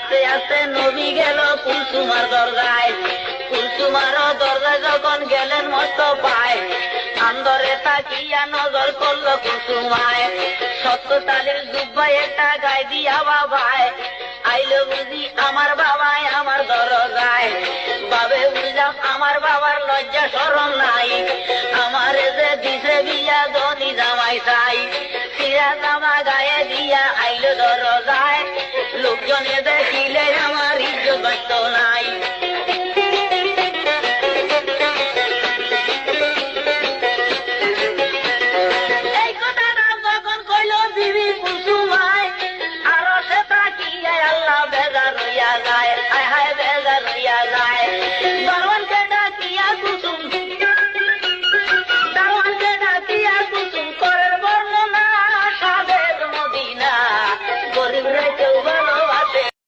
আস্তে আস্তে নবী গেল কুলসুমার দরজায়। কুলসুমার দরজায় যখন গেলেন মস্ত পায়, আন্দরে তাকিয়া নজর করলো কুলসুমায়। সত্য তালের জুব্বায় একটা গায়ে দিয়া বাবায়, আইলো বুঝি আমার বাবাই আমার দরজায়। বাবে বুঝলাম আমার বাবার লজ্জা শরম নাই, আমার যে দিছে বিয়া ধনী জামাই চাই। সিরা জামা গায়ে দিয়া আইলো দরজায়, লোকজনে দেখিলে আমার ইজ্জত বাঁচত নাই। এই কথাটা যখন কইল বিবি কুলসুমায়, আরো সে তাকিয়ে আল্লাহ বেজার হইয়া যায়। হায় হায়